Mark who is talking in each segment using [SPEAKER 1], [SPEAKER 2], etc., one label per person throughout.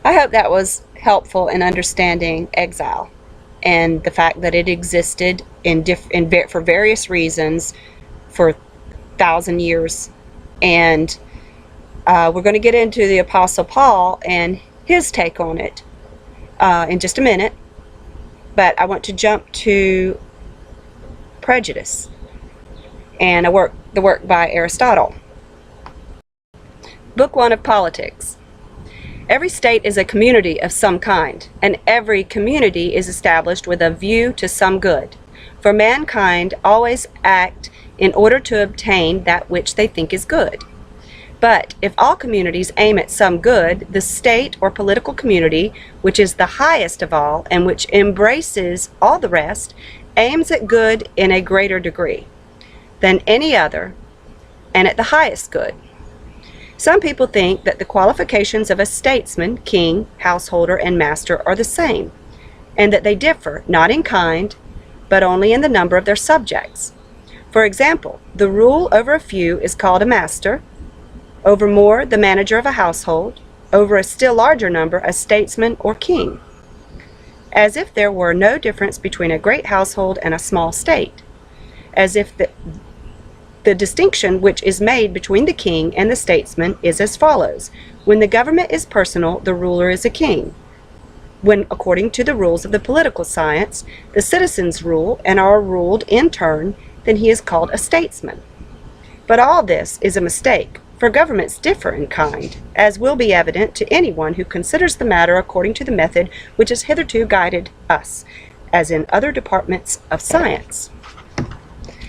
[SPEAKER 1] I hope that was helpful in understanding exile and the fact that it existed for various reasons for 1,000 years. And we're going to get into the Apostle Paul and his take on it in just a minute. But I want to jump to Prejudice and the work by Aristotle. Book 1 of Politics. Every state is a community of some kind, and every community is established with a view to some good. For mankind always act in order to obtain that which they think is good. But if all communities aim at some good, the state or political community, which is the highest of all and which embraces all the rest, aims at good in a greater degree than any other and at the highest good. Some people think that the qualifications of a statesman, king, householder, and master are the same, and that they differ not in kind, but only in the number of their subjects. For example, the rule over a few is called a master, over more the manager of a household, over a still larger number a statesman or king, as if there were no difference between a great household and a small state, as if the distinction which is made between the king and the statesman is as follows. When the government is personal, the ruler is a king. When, according to the rules of the political science, the citizens rule and are ruled in turn, then he is called a statesman. But all this is a mistake, for governments differ in kind, as will be evident to anyone who considers the matter according to the method which has hitherto guided us, as in other departments of science.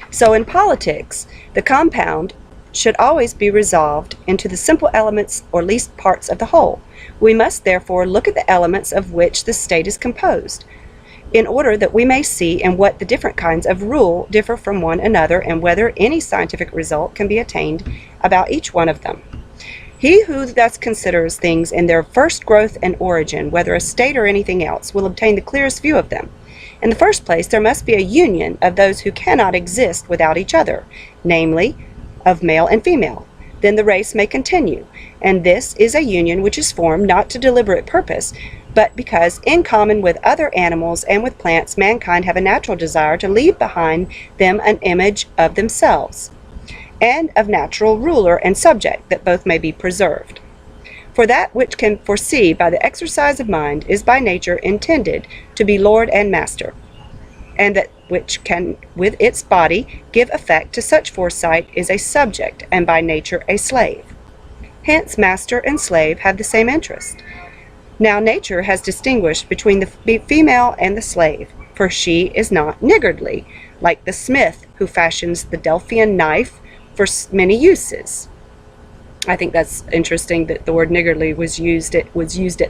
[SPEAKER 1] So in politics, the compound should always be resolved into the simple elements or least parts of the whole. We must therefore look at the elements of which the state is composed, in order that we may see in what the different kinds of rule differ from one another and whether any scientific result can be attained about each one of them. He who thus considers things in their first growth and origin, whether a state or anything else, will obtain the clearest view of them. In the first place, there must be a union of those who cannot exist without each other, namely, of male and female. Then the race may continue, and this is a union which is formed not to deliberate purpose, but because, in common with other animals and with plants, mankind have a natural desire to leave behind them an image of themselves, and of natural ruler and subject, that both may be preserved. For that which can foresee by the exercise of mind is by nature intended to be lord and master, and that which can with its body give effect to such foresight is a subject, and by nature a slave. Hence master and slave have the same interest. Now nature has distinguished between the female and the slave, for she is not niggardly, like the smith who fashions the Delphian knife for many uses. I think that's interesting that the word niggardly was used at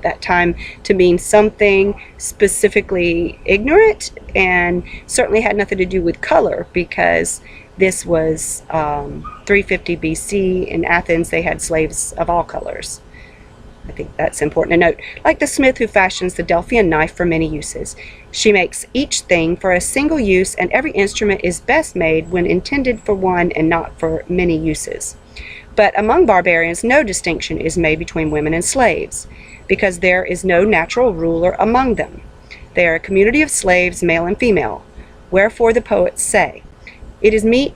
[SPEAKER 1] that time to mean something specifically ignorant, and certainly had nothing to do with color, because this was 350 BC. In Athens they had slaves of all colors. I think that's important to note. Like the smith who fashions the Delphian knife for many uses. She makes each thing for a single use, and every instrument is best made when intended for one and not for many uses. But among barbarians no distinction is made between women and slaves, because there is no natural ruler among them. They are a community of slaves, male and female. Wherefore the poets say, "It is meet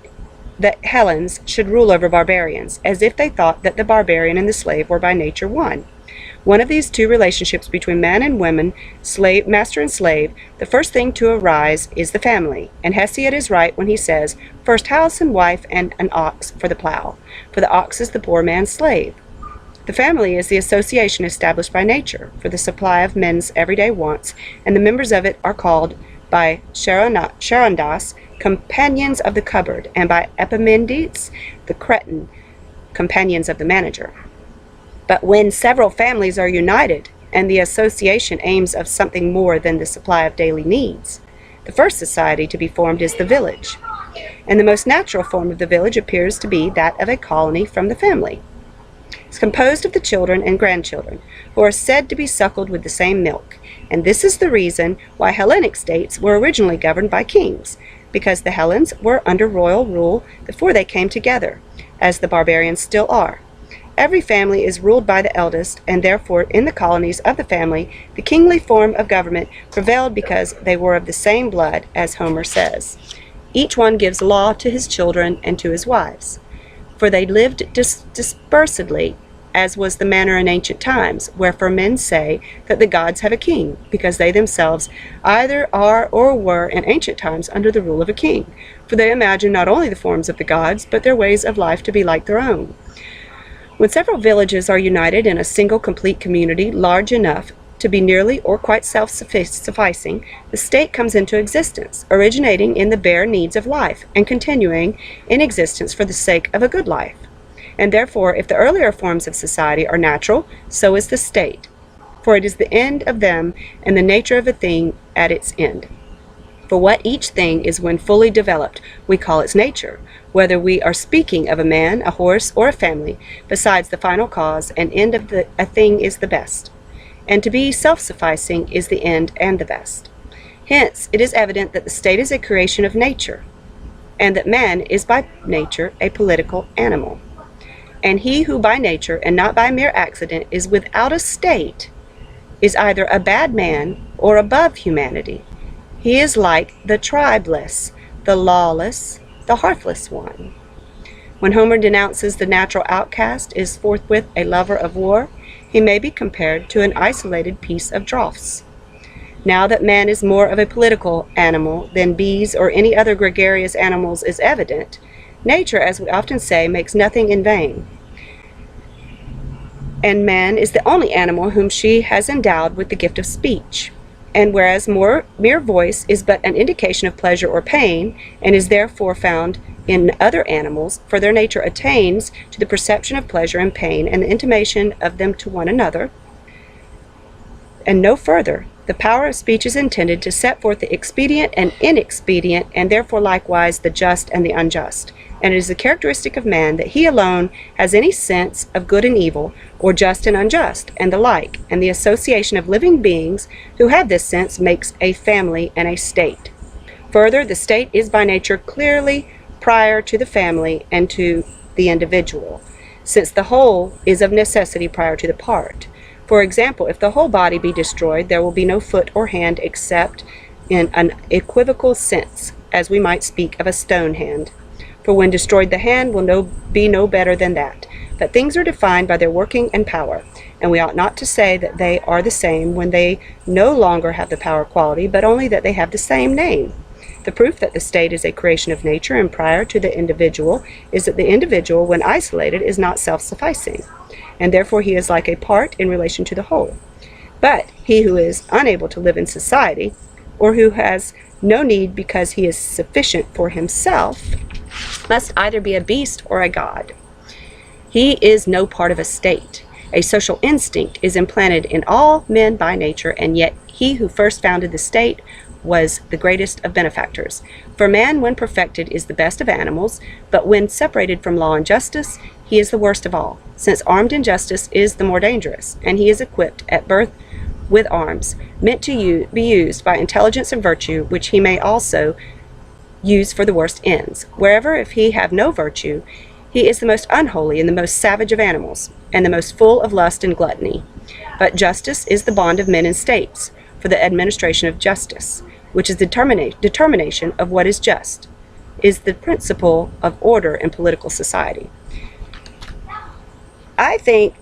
[SPEAKER 1] that Hellenes should rule over barbarians, as if they thought that the barbarian and the slave were by nature one." One of these two relationships between man and woman, master and slave, the first thing to arise is the family, and Hesiod is right when he says, "First house and wife and an ox for the plow, for the ox is the poor man's slave." The family is the association established by nature for the supply of men's everyday wants, and the members of it are called by Charondas companions of the cupboard, and by Epimenides the Cretan companions of the manager. But when several families are united, and the association aims of something more than the supply of daily needs, the first society to be formed is the village, and the most natural form of the village appears to be that of a colony from the family. It's composed of the children and grandchildren, who are said to be suckled with the same milk, and this is the reason why Hellenic states were originally governed by kings, because the Hellenes were under royal rule before they came together, as the barbarians still are. every family is ruled by the eldest, and therefore in the colonies of the family the kingly form of government prevailed because they were of the same blood, as Homer says. Each one gives law to his children and to his wives. For they lived dispersedly, as was the manner in ancient times, wherefore men say that the gods have a king, because they themselves either are or were in ancient times under the rule of a king. For they imagine not only the forms of the gods, but their ways of life to be like their own. When several villages are united in a single complete community large enough to be nearly or quite self-sufficing, the state comes into existence, originating in the bare needs of life, and continuing in existence for the sake of a good life. And therefore, if the earlier forms of society are natural, so is the state, for it is the end of them and the nature of a thing at its end. For what each thing is when fully developed, we call its nature, whether we are speaking of a man, a horse, or a family. Besides, the final cause and end of a thing is the best, and to be self-sufficing is the end and the best. Hence, it is evident that the state is a creation of nature, and that man is by nature a political animal. And he who by nature, and not by mere accident, is without a state, is either a bad man or above humanity. He is like the tribeless, the lawless, the hearthless one. When Homer denounces the natural outcast is forthwith a lover of war, he may be compared to an isolated piece of dross. Now that man is more of a political animal than bees or any other gregarious animals is evident, nature, as we often say, makes nothing in vain, and man is the only animal whom she has endowed with the gift of speech. And whereas mere voice is but an indication of pleasure or pain, and is therefore found in other animals, for their nature attains to the perception of pleasure and pain and the intimation of them to one another, and no further, the power of speech is intended to set forth the expedient and inexpedient, and therefore likewise the just and the unjust. And it is the characteristic of man that he alone has any sense of good and evil, or just and unjust, and the like, and the association of living beings who have this sense makes a family and a state. Further, the state is by nature clearly prior to the family and to the individual, since the whole is of necessity prior to the part. For example, if the whole body be destroyed, there will be no foot or hand except in an equivocal sense, as we might speak of a stone hand. For when destroyed, the hand will be no better than that. But things are defined by their working and power, and we ought not to say that they are the same when they no longer have the power quality, but only that they have the same name. The proof that the state is a creation of nature and prior to the individual is that the individual, when isolated, is not self-sufficing, and therefore he is like a part in relation to the whole. But he who is unable to live in society, or who has no need because he is sufficient for himself, must either be a beast or a god. He is no part of a state. A social instinct is implanted in all men by nature, and yet he who first founded the state was the greatest of benefactors. For man, when perfected, is the best of animals, but when separated from law and justice, he is the worst of all, since armed injustice is the more dangerous, and he is equipped at birth with arms, meant to be used by intelligence and virtue, which he may also use for the worst ends. Wherever, if he have no virtue, he is the most unholy and the most savage of animals, and the most full of lust and gluttony. But justice is the bond of men and states, for the administration of justice, which is the determination of what is just, is the principle of order in political society. I think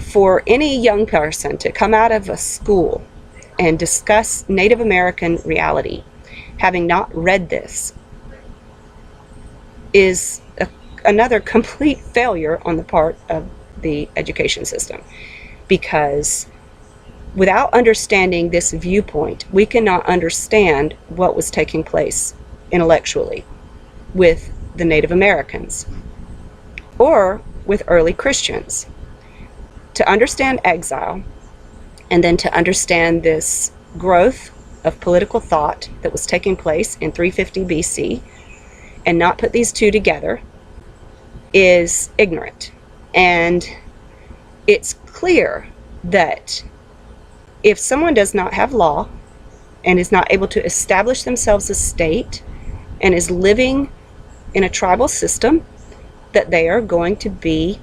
[SPEAKER 1] for any young person to come out of a school and discuss Native American reality, having not read this, is another complete failure on the part of the education system, because without understanding this viewpoint, we cannot understand what was taking place intellectually with the Native Americans or with early Christians. To understand Exile, and then to understand this growth of political thought that was taking place in 350 BC, and not put these two together, is ignorant. And it's clear that if someone does not have law and is not able to establish themselves as state and is living in a tribal system, that they are going to be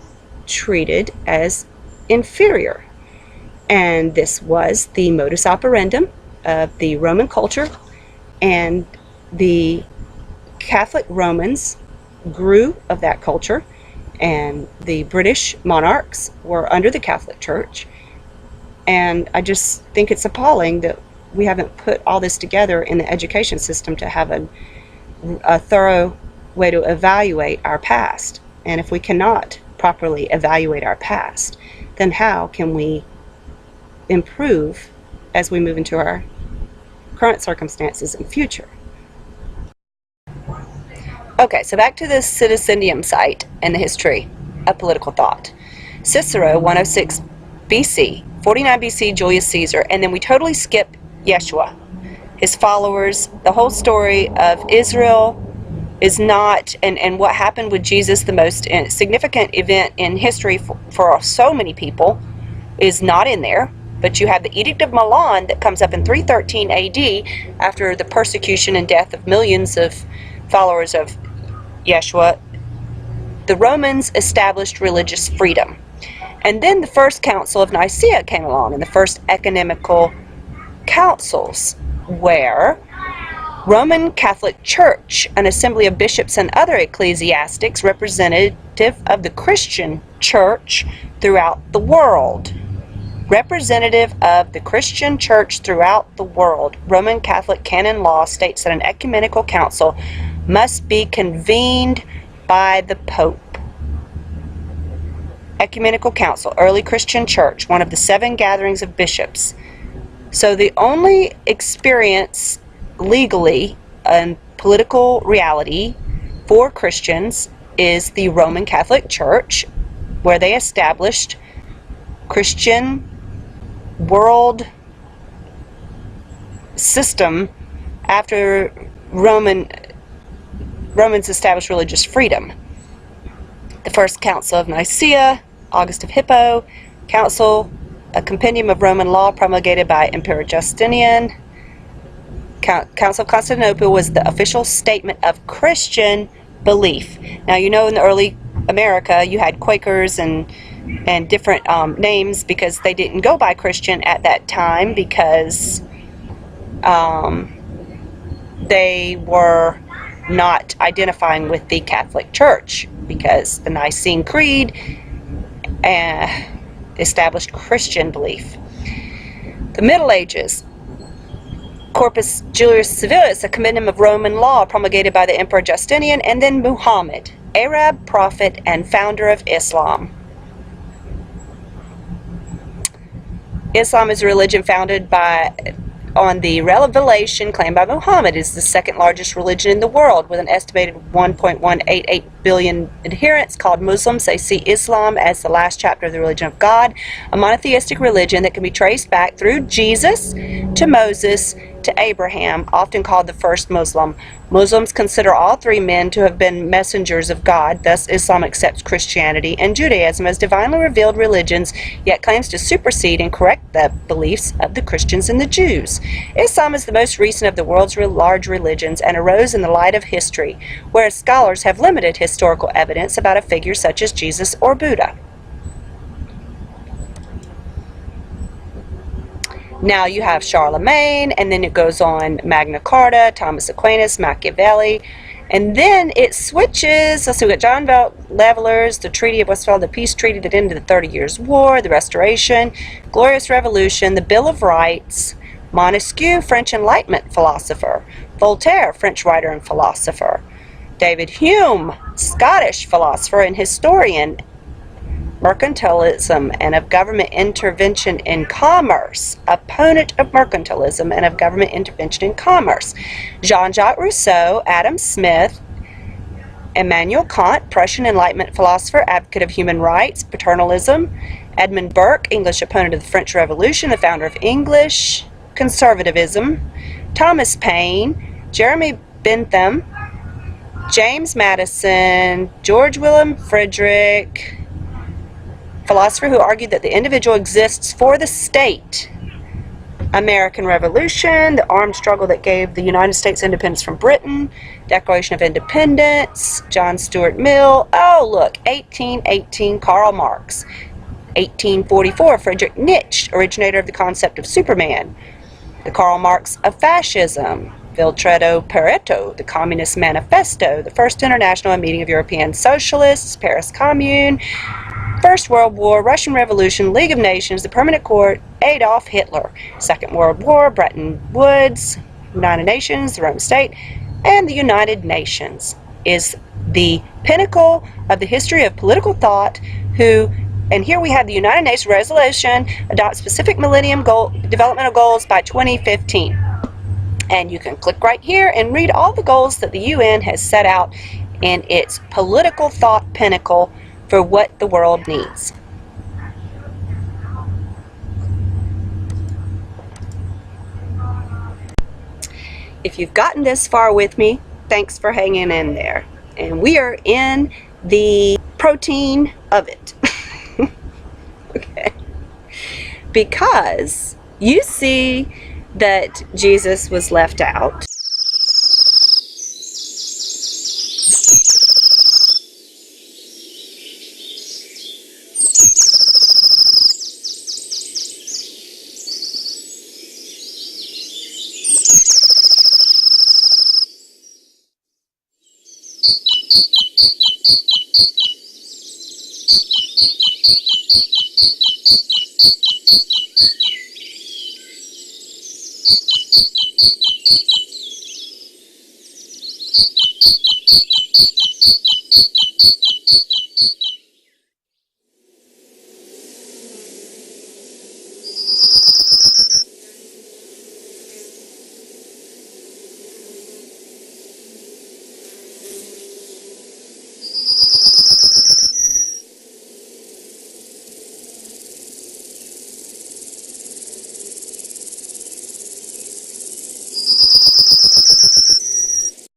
[SPEAKER 1] treated as inferior. And this was the modus operandum of the Roman culture, and the Catholic Romans grew of that culture, and the British monarchs were under the Catholic Church. And I just think it's appalling that we haven't put all this together in the education system to have a thorough way to evaluate our past. And if we cannot properly evaluate our past, then how can we improve as we move into our current circumstances and future? Okay, so back to the Citizendium site and the history of political thought. Cicero, 106 BC, 49 BC, Julius Caesar, and then we totally skip Yeshua, his followers. The whole story of Israel is not, and what happened with Jesus, the most significant event in history for so many people, is not in there. But you have the Edict of Milan that comes up in 313 AD after the persecution and death of millions of followers of Yeshua. The Romans established religious freedom. And then the First Council of Nicaea came along, and the first ecumenical councils, where Roman Catholic Church, an assembly of bishops and other ecclesiastics, representative of the Christian Church throughout the world. Representative of the Christian Church throughout the world. Roman Catholic canon law states that an ecumenical council must be convened by the Pope. Ecumenical Council, early Christian Church, one of the 7 gatherings of bishops. So the only experience legally and political reality for Christians is the Roman Catholic Church, where they established Christian world system after Romans established religious freedom. The First Council of Nicaea, August of Hippo, Council, a compendium of Roman law promulgated by Emperor Justinian. Council of Constantinople was the official statement of Christian belief. Now, you know, in the early America, you had Quakers and different names because they didn't go by Christian at that time, because they were not identifying with the Catholic Church, because the Nicene Creed established Christian belief. The Middle Ages, Corpus Julius Civilis, a compendium of Roman law promulgated by the Emperor Justinian, and then Muhammad, Arab prophet and founder of Islam. Islam is a religion founded on the revelation claimed by Muhammad. It is the second largest religion in the world, with an estimated 1.188 billion adherents. Called Muslims, they see Islam as the last chapter of the religion of God, a monotheistic religion that can be traced back through Jesus to Moses to Abraham, often called the first Muslim. Muslims consider all 3 men to have been messengers of God. Thus, Islam accepts Christianity and Judaism as divinely revealed religions, yet claims to supersede and correct the beliefs of the Christians and the Jews. Islam is the most recent of the world's large religions and arose in the light of history, whereas scholars have limited historical evidence about a figure such as Jesus or Buddha. Now you have Charlemagne, and then it goes on Magna Carta, Thomas Aquinas, Machiavelli, and then it switches. So we got John Levelers, the Treaty of Westphalia, the peace treaty that ended the 30 Years' War, the Restoration, Glorious Revolution, the Bill of Rights, Montesquieu, French Enlightenment philosopher, Voltaire, French writer and philosopher, David Hume, Scottish philosopher and historian, mercantilism and of government intervention in commerce, opponent of mercantilism and of government intervention in commerce. Jean-Jacques Rousseau, Adam Smith, Immanuel Kant, Prussian Enlightenment philosopher, advocate of human rights, paternalism. Edmund Burke, English opponent of the French Revolution, the founder of English conservatism. Thomas Paine, Jeremy Bentham, James Madison, George William Frederick, philosopher who argued that the individual exists for the state. American Revolution, the armed struggle that gave the United States independence from Britain, Declaration of Independence, John Stuart Mill. Oh, look, 1818, Karl Marx. 1844, Friedrich Nietzsche, originator of the concept of Superman. The Karl Marx of Fascism. Vilfredo Pareto, the Communist Manifesto, the First International Meeting of European Socialists, Paris Commune, First World War, Russian Revolution, League of Nations, the Permanent Court, Adolf Hitler, Second World War, Bretton Woods, United Nations, the Roman State, and the United Nations is the pinnacle of the history of political thought and here we have the United Nations resolution, adopt specific millennium developmental goals by 2015. And you can click right here and read all the goals that the UN has set out in its political thought pinnacle for what the world needs. If you've gotten this far with me, thanks for hanging in there. And we are in the protein of it. Okay. Because you see that Jesus was left out.